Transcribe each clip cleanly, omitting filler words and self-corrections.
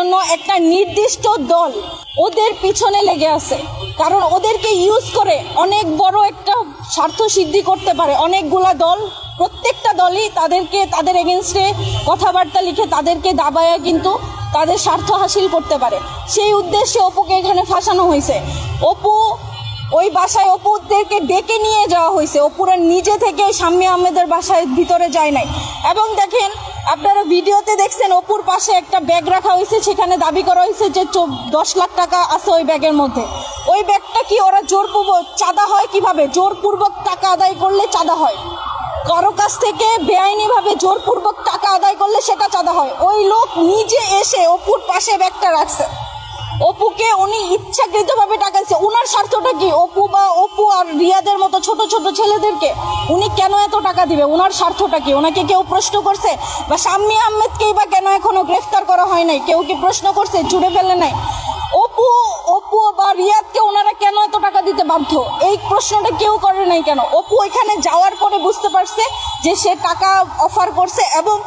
জন্য একটা নির্দিষ্ট দল ওদের পিছনে লেগে আছে, কারণ ওদেরকে ইউজ করে অনেক বড় একটা স্বার্থ সিদ্ধি করতে পারে অনেকগুলা দল। প্রত্যেকটা দলই তাদের এগেনস্টে কথাবার্তা লিখে তাদেরকে দাবায়া কিন্তু তাদের স্বার্থ হাসিল করতে পারে। সেই উদ্দেশ্যে অপুকে এখানে ফাঁসানো হয়েছে। ওই বাসায় অপুদেরকে ডেকে নিয়ে যাওয়া হয়েছে, অপুরা নিজে থেকে শাম্মী আহমেদের বাসায় ভিতরে যায় নাই। এবং দেখেন, আপনারা ভিডিওতে দেখছেন অপুর পাশে একটা ব্যাগ রাখা হয়েছে, সেখানে দাবি করা হয়েছে যে 10 লাখ টাকা আছে ওই ব্যাগের মধ্যে। ওই ব্যাগটা কি ওরা জোরপূর্বক চাঁদা হয় কিভাবে? জোরপূর্বক টাকা আদায় করলে চাঁদা হয়, কারো কাছ থেকে বেআইনিভাবে জোরপূর্বক টাকা আদায় করলে সেটা চাঁদা হয়। ওই লোক নিজে এসে অপুর পাশে ব্যাগটা রাখছে, অপুকে উনি ইচ্ছাকৃতভাবে টাকা দিচ্ছে। উনার স্বার্থটা কি? অপু আর রিয়াদের মতো ছোট ছোট ছেলেদেরকে উনি কেন এত টাকা দিবে? উনার স্বার্থটা কি? ওনাকে কেউ প্রশ্ন করছে? বা শাম্মী আহমেদকেই বা কেন এখনো গ্রেফতার করা হয় নাই? কেউ কি প্রশ্ন করছে? জুড়ে ফেলে নাই? অপু বা রিয়াদকে ওনারা কেন এত টাকা দিতে বাধ্য? এই প্রশ্নটা কেউ করে নাই কেন? অপু এখানে যাওয়ার পরে বুঝতে পারছে যে সে টাকা অফার করছে, এবং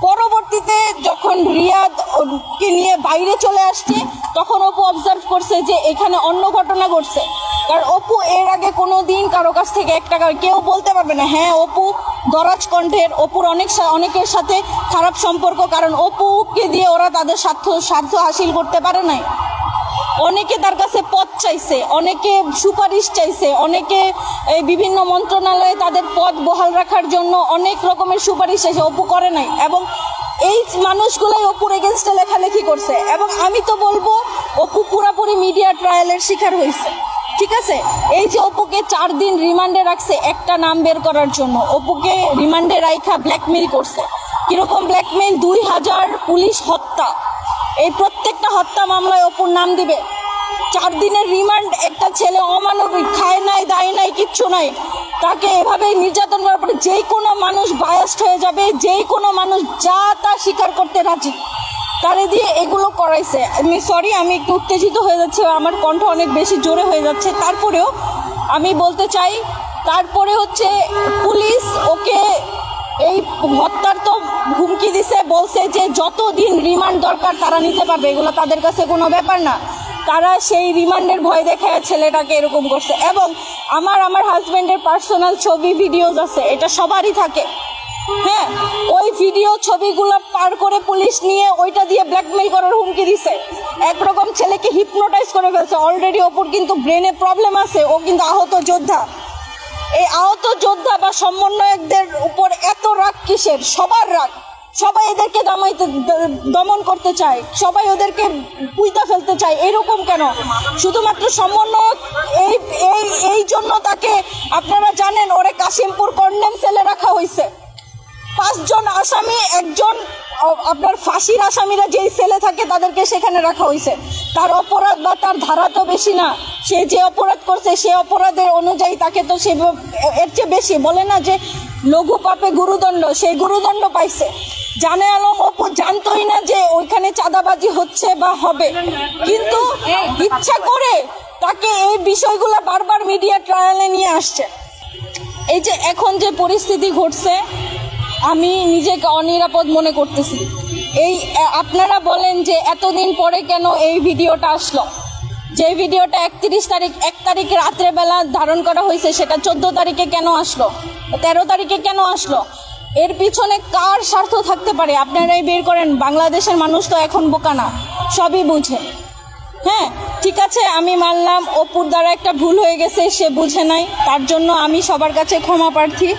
পরবর্তীতে যখন রিয়াদকে নিয়ে বাইরে চলে আসছে তখন অপু অবজার্ভ করছে যে এখানে অন্য ঘটনা ঘটছে। কারণ অপু এর আগে কোনো দিন কারো কাছ থেকে 1 টাকা, কেউ বলতে পারবে না হ্যাঁ অপু দরাজ কণ্ঠের, অপুর অনেকের সাথে খারাপ সম্পর্ক, কারণ অপুকে দিয়ে ওরা তাদের স্বার্থ হাসিল করতে পারে নাই। অনেকে তার কাছে পদ চাইছে, অনেকে সুপারিশ চাইছে, অনেকে এই বিভিন্ন মন্ত্রণালয়ে তাদের পদ বহাল রাখার জন্য অনেক রকমের সুপারিশ চাইছে, অপু করে নাই। এবং এই মানুষগুলোই অপুর এগেনস্টে লেখালেখি করছে। এবং আমি তো বলবো অপু পুরাপুরি মিডিয়া ট্রায়ালের শিকার হয়েছে। ঠিক আছে, এই যে অপুকে 4 দিন রিমান্ডে রাখছে একটা নাম বের করার জন্য, অপুকে রিমান্ডে রাখা ব্ল্যাকমেইল করছে। কিরকম ব্ল্যাকমেইল? 2000 পুলিশ হত্যা, এই প্রত্যেকটা হত্যা মামলায় অপুর নাম দিবে। 4 দিনের রিমান্ড, একটা ছেলে অমানবিক, খায় নাই দায় নাই কিচ্ছু নাই, তাকে এভাবে নির্যাতন করার পরে যেই কোনো মানুষ বায়াসড হয়ে যাবে, যেই কোনো মানুষ যা তা স্বীকার করতে রাজি, তারে দিয়ে এগুলো করাইছে। আমি একটু উত্তেজিত হয়ে যাচ্ছে, আমার কণ্ঠ অনেক বেশি জোরে হয়ে যাচ্ছে। তারপরেও আমি বলতে চাই, তারপরে হচ্ছে পুলিশ ওকে এই হত্যার তো হুমকি দিছে, বলছে যে যতদিন রিমান্ড দরকার তারা নিতে পারবে, এগুলো তাদের কাছে কোনো ব্যাপার না। তারা সেই রিমান্ডের ভয় দেখে ছেলেটাকে এরকম করছে। এবং আমার হাজব্যান্ডের পার্সোনাল ছবি ভিডিওজ আছে, এটা সবারই থাকে। হ্যাঁ, ওই ভিডিও ছবিগুলো পার করে পুলিশ নিয়ে ওইটা দিয়ে ব্ল্যাকমেইল করার হুমকি দিছে। একরকম ছেলেকে হিপনোটাইজ করে ফেলছে। অলরেডি ওপর কিন্তু ব্রেনে প্রবলেম আছে, ও কিন্তু আহত যোদ্ধা। এই আহত যোদ্ধা বা সমন্বয়কদের উপর এত রাগ কিসের? সবার রাগ, সবাই এদেরকে দমন করতে চায়, সবাই ওদেরকে পুইতা ফেলতে চায়। এরকম কেন? শুধুমাত্র সমন্বয়ক এই জন্য তাকে, আপনারা জানেন ওরে কাশিমপুর কন্ডেম সেলে রাখা হয়েছে। 5 জন আসামি, একজন আপনার ফাঁসির আসামিরা যেই সেলে থাকে তাদেরকে সেখানে রাখা হয়েছে। তার অপরাধ বা তার ধারা তো বেশি না, সে যে অপরাধ করছে সে অপরাধের অনুযায়ী তাকে তো সে এর চেয়ে বেশি, বলে না যে লঘু পাপে গুরুদণ্ড, সেই গুরুদণ্ড পাইছে। জানে আলম অপু জানতোই না যে ওইখানে চাঁদাবাজি হচ্ছে বা হবে, কিন্তু ইচ্ছা করে তাকে এই বিষয়গুলো বারবার মিডিয়া ট্রায়ালে নিয়ে আসছে। এই যে এখন যে পরিস্থিতি ঘটছে, আমি নিজেকে অনিরাপদ মনে করতেছি। এই আপনারা বলেন যে এতদিন পরে কেন এই ভিডিওটা আসলো? যে ভিডিওটা 1 তারিখ রাত্রেবেলা ধারণ করা হয়েছে, সেটা 14 তারিখে কেন আসলো? 13 তারিখে কেন আসলো? এর পিছনে কার স্বার্থ থাকতে পারে? আপনারাই বের করেন। বাংলাদেশের মানুষ তো এখন বোকা না, সবই বুঝে। হ্যাঁ, ঠিক আছে, আমি মানলাম অপুর দ্বারা একটা ভুল হয়ে গেছে, সে বুঝে নাই, তার জন্য আমি সবার কাছে ক্ষমা প্রার্থী।